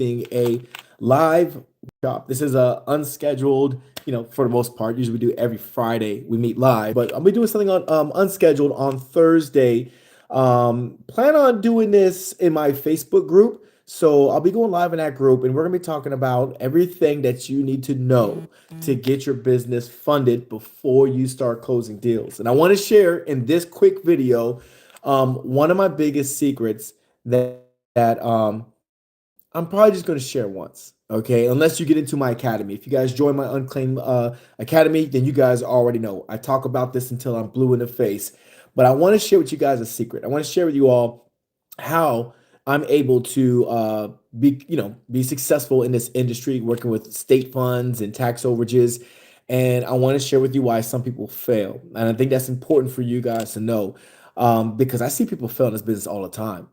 a live shop. This is a unscheduled, for the most part. Usually we do every Friday. We meet live, but I'll be doing something on unscheduled on Thursday. Plan on doing this in my Facebook group. So I'll be going live in that group, and we're gonna be talking about everything that you need to know to get your business funded before you start closing deals. And I want to share in this quick video one of my biggest secrets that I'm probably just going to share once, okay? Unless you get into my academy. If you guys join my Unclaimed academy, then you guys already know. I talk about this until I'm blue in the face. But I want to share with you guys a secret. I want to share with you all how I'm able to be successful in this industry, working with state funds and tax overages. And I want to share with you why some people fail. And I think that's important for you guys to know because I see people fail in this business all the time.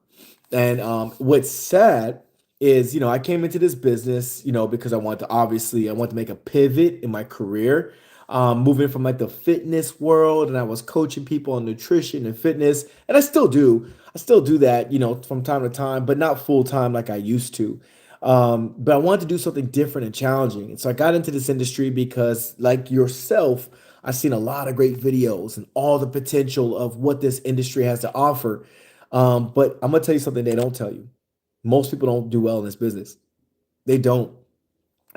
And what's sad is, I came into this business, because I want to make a pivot in my career, moving from like the fitness world, and I was coaching people on nutrition and fitness, and I still do. I still do that, from time to time, but not full time like I used to. But I wanted to do something different and challenging. And so I got into this industry because, like yourself, I've seen a lot of great videos and all the potential of what this industry has to offer. But I'm gonna tell you something they don't tell you. Most people don't do well in this business. They don't.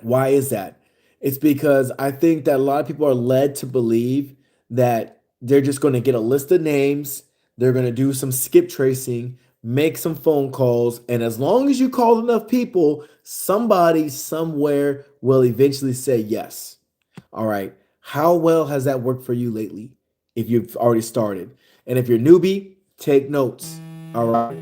Why is that? It's because I think that a lot of people are led to believe that they're just going to get a list of names, they're going to do some skip tracing, make some phone calls, and as long as you call enough people, somebody somewhere will eventually say yes. All right. How well has that worked for you lately if you've already started? And if you're newbie, take notes. All right.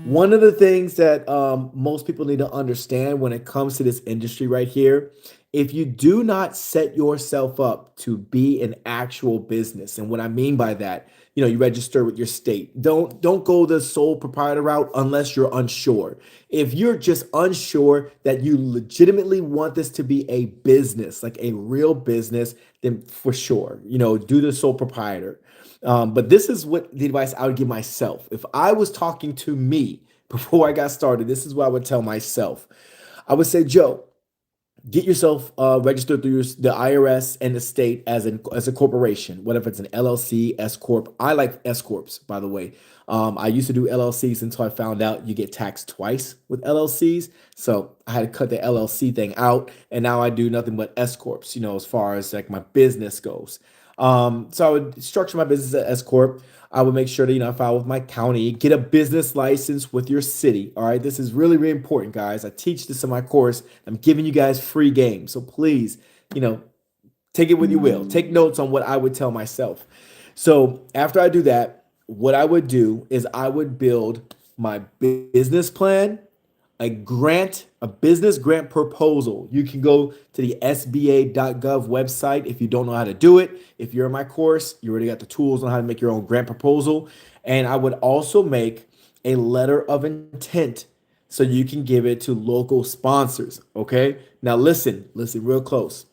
One of the things that most people need to understand when it comes to this industry right here, if you do not set yourself up to be an actual business, and what I mean by that, you register with your state. Don't go the sole proprietor route unless you're unsure. If you're just unsure that you legitimately want this to be a business, like a real business, then for sure, do the sole proprietor. But this is what the advice I would give myself. If I was talking to me before I got started, this is what I would tell myself. I would say, Joe, get yourself registered through the IRS and the state as a corporation, whatever it's an LLC, S corp. I like S corps, by the way. I used to do LLCs until I found out you get taxed twice with LLCs, so I had to cut the LLC thing out, and now I do nothing but S corps. As far as like my business goes. So I would structure my business as S corp. I would make sure that I file with my county, get a business license with your city. All right, this is really, really important, guys. I teach this in my course. I'm giving you guys free game, so please, take it what you will. Take notes on what I would tell myself. So after I do that, what I would do is I would build my business plan, a business grant proposal. You can go to the SBA.gov website if you don't know how to do it. If you're in my course, you already got the tools on how to make your own grant proposal. And I would also make a letter of intent so you can give it to local sponsors. Okay. Now listen real close.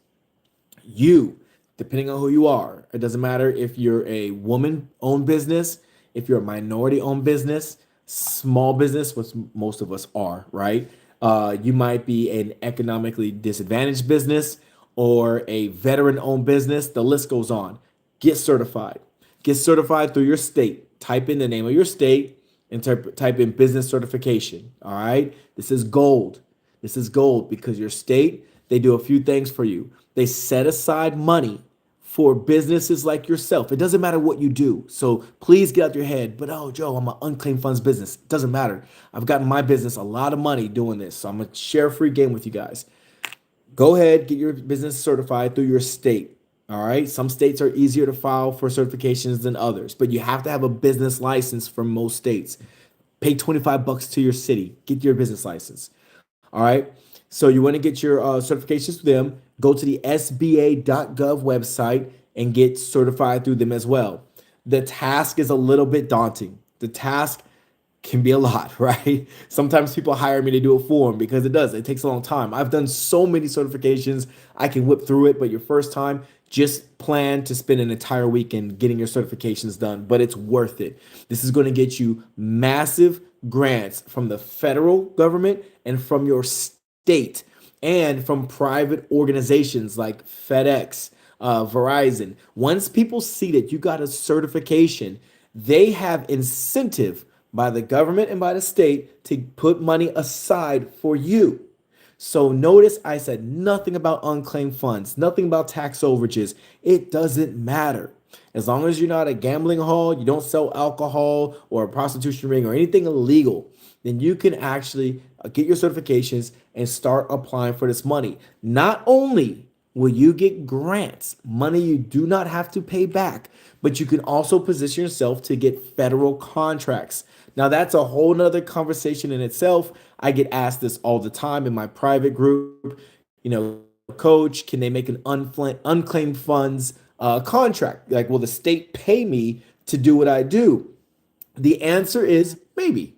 You, depending on who you are, it doesn't matter if you're a woman owned business, if you're a minority owned business, small business, which most of us are, right? You might be an economically disadvantaged business or a veteran owned business. The list goes on. Get certified. Get certified through your state. Type in the name of your state and type in business certification. All right. This is gold. This is gold because your state, they do a few things for you. They set aside money for businesses like yourself. It doesn't matter what you do. So please get out your head, but oh, Joe, I'm an unclaimed funds business. It doesn't matter. I've gotten my business a lot of money doing this. So I'm going to share a free game with you guys. Go ahead, get your business certified through your state. All right. Some states are easier to file for certifications than others, but you have to have a business license for most states. Pay 25 bucks to your city. Get your business license. All right. So you want to get your certifications through them. Go to the SBA.gov website and get certified through them as well. The task is a little bit daunting. The task can be a lot, right? Sometimes people hire me to do it for them because it does. It takes a long time. I've done so many certifications. I can whip through it, but your first time, just plan to spend an entire weekend getting your certifications done, but it's worth it. This is going to get you massive grants from the federal government and from your state and from private organizations like FedEx, Verizon. Once people see that you got a certification, they have incentive by the government and by the state to put money aside for you. So notice I said nothing about unclaimed funds, nothing about tax overages. It doesn't matter. As long as you're not a gambling hall, you don't sell alcohol or a prostitution ring or anything illegal, then you can actually get your certifications and start applying for this money. Not only will you get grants, money you do not have to pay back, but you can also position yourself to get federal contracts. Now, that's a whole nother conversation in itself. I get asked this all the time in my private group. Coach, can they make an unclaimed funds contract? Like, will the state pay me to do what I do? The answer is maybe.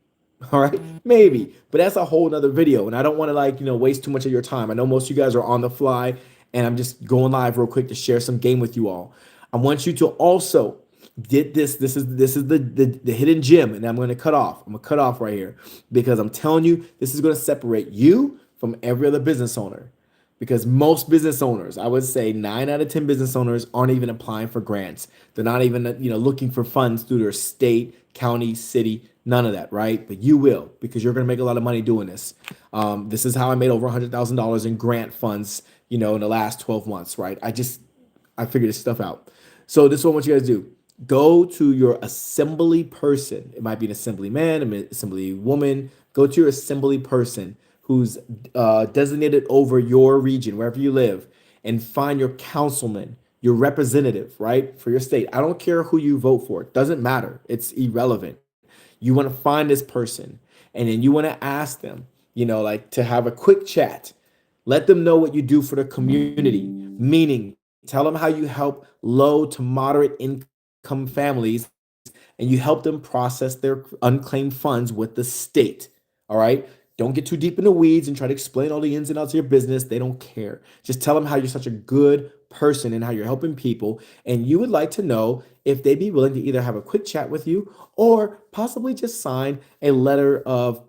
All right, maybe, but that's a whole nother video, and I don't want to waste too much of your time. I know most of you guys are on the fly, and I'm just going live real quick to share some game with you all. I want you to also get this. This is the hidden gem, and I'm going to cut off. I'm gonna cut off right here because I'm telling you this is going to separate you from every other business owner. Because most business owners, I would say 9 out of 10 business owners aren't even applying for grants. They're not even looking for funds through their state, county, city, none of that, right? But you will, because you're going to make a lot of money doing this. This is how I made over $100,000 in grant funds, in the last 12 months, right? I figured this stuff out. So this is what I want you guys to do. Go to your assembly person. It might be an assembly man, an assembly woman. Go to your assembly person who's designated over your region, wherever you live, and find your councilman, your representative, right, for your state. I don't care who you vote for. It doesn't matter. It's irrelevant. You want to find this person, and then you want to ask them, to have a quick chat. Let them know what you do for the community, meaning tell them how you help low to moderate income families and you help them process their unclaimed funds with the state. All right. Don't get too deep in the weeds and try to explain all the ins and outs of your business. They don't care. Just tell them how you're such a good person and how you're helping people. And you would like to know if they'd be willing to either have a quick chat with you or possibly just sign a letter of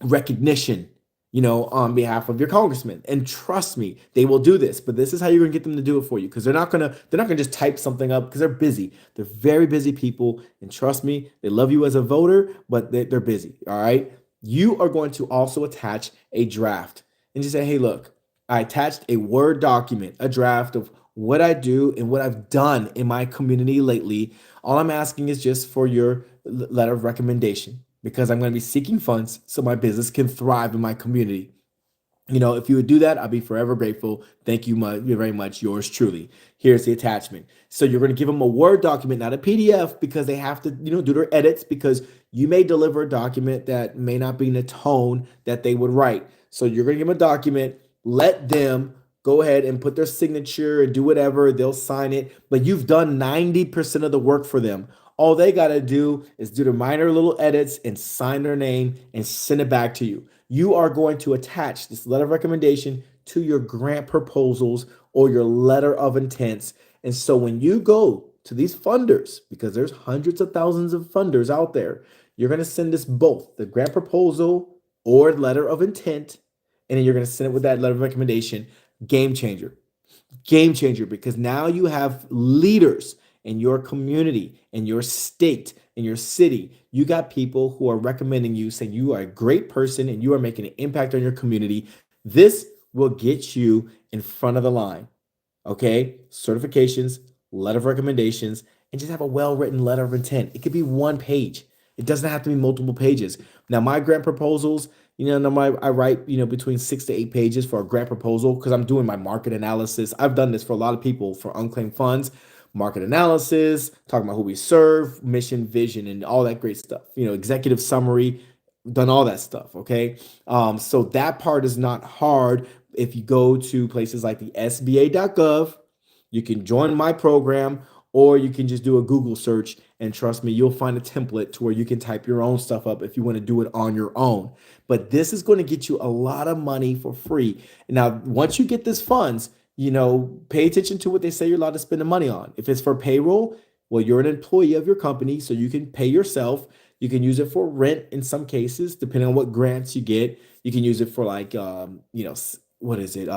recognition, on behalf of your congressman. And trust me, they will do this. But this is how you're gonna get them to do it for you, because they're not gonna just type something up because they're busy. They're very busy people, and trust me, they love you as a voter, but they're busy. All right. You are going to also attach a draft and just say, hey, look, I attached a Word document, a draft of what I do and what I've done in my community lately. All I'm asking is just for your letter of recommendation, because I'm going to be seeking funds so my business can thrive in my community. If you would do that, I'll be forever grateful. Thank you very much. Yours truly. Here's the attachment. So you're going to give them a Word document, not a PDF, because they have to, do their edits, because you may deliver a document that may not be in the tone that they would write. So you're going to give them a document, let them go ahead and put their signature and do whatever. They'll sign it, but you've done 90% of the work for them. All they got to do is do the minor little edits and sign their name and send it back to you. You are going to attach this letter of recommendation to your grant proposals or your letter of intents. And so when you go to these funders, because there's hundreds of thousands of funders out there, you're going to send this both the grant proposal or letter of intent, and then you're going to send it with that letter of recommendation. Game changer. Game changer, because now you have leaders in your community, in your state, in your city. You got people who are recommending you, saying you are a great person and you are making an impact on your community. This will get you in front of the line. Okay? Certifications, letter of recommendations, and just have a well-written letter of intent. It could be one page. It doesn't have to be multiple pages. Now, my grant proposals, I write, between 6 to 8 pages for a grant proposal because I'm doing my market analysis. I've done this for a lot of people for unclaimed funds, market analysis, talking about who we serve, mission, vision, and all that great stuff. Executive summary, done all that stuff. Okay. So that part is not hard. If you go to places like the SBA.gov, you can join my program, or you can just do a Google search, and trust me, you'll find a template to where you can type your own stuff up if you want to do it on your own. But this is going to get you a lot of money for free. Now, once you get this funds, pay attention to what they say you're allowed to spend the money on. If it's for payroll, well, you're an employee of your company, so you can pay yourself. You can use it for rent in some cases, depending on what grants you get. You can use it for like, what is it?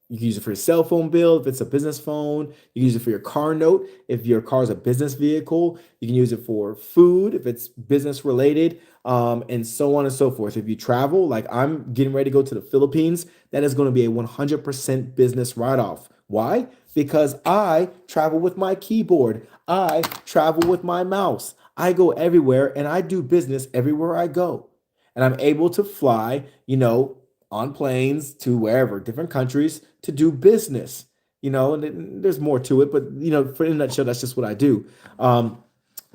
You can use it for your cell phone bill if it's a business phone. You can use it for your car note if your car is a business vehicle. You can use it for food if it's business related, and so on and so forth. If you travel, like I'm getting ready to go to the Philippines, that is going to be a 100% business write off. Why? Because I travel with my keyboard, I travel with my mouse, I go everywhere and I do business everywhere I go. And I'm able to fly, on planes to wherever, different countries to do business. And there's more to it, but for in a nutshell, that's just what I do. Um,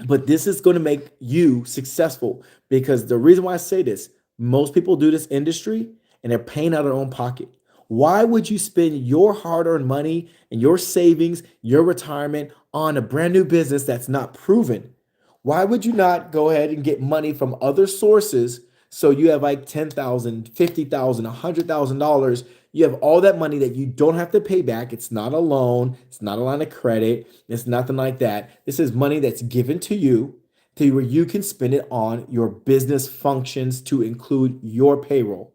but this is going to make you successful because the reason why I say this, most people do this industry and they're paying out of their own pocket. Why would you spend your hard earned money and your savings, your retirement on a brand new business that's not proven? Why would you not go ahead and get money from other sources so you have like 10,000, 50,000, $100,000? You have all that money that you don't have to pay back. It's not a loan, it's not a line of credit, it's nothing like that. This is money that's given to where you can spend it on your business functions to include your payroll.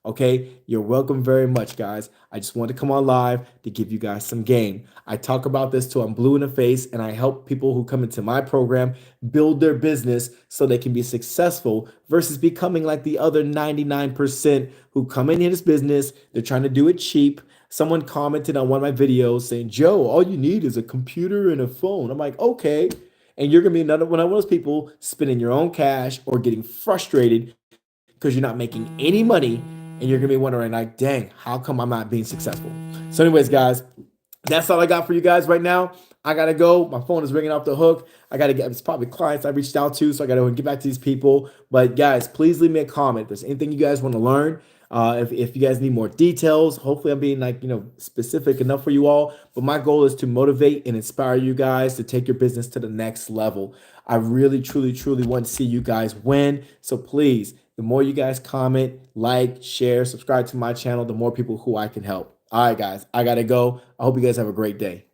Okay, you're welcome very much, guys. I just want to come on live to give you guys some game. I talk about this till I'm blue in the face, and I help people who come into my program build their business so they can be successful versus becoming like the other 99% who come in here this business. They're trying to do it cheap. Someone commented on one of my videos saying, Joe, all you need is a computer and a phone. I'm like, okay. And you're going to be another one of those people spending your own cash or getting frustrated because you're not making any money and you're gonna be wondering like, dang, how come I'm not being successful? So anyways, guys, that's all I got for you guys right now. I gotta go. My phone is ringing off the hook. I gotta get, it's probably clients I reached out to, so I gotta get back to these people. But guys, please leave me a comment if there's anything you guys want to learn. If you guys need more details, hopefully I'm being like, specific enough for you all. But my goal is to motivate and inspire you guys to take your business to the next level. I really, truly, truly want to see you guys win. So please, the more you guys comment, like, share, subscribe to my channel, the more people who I can help. All right, guys, I gotta go. I hope you guys have a great day.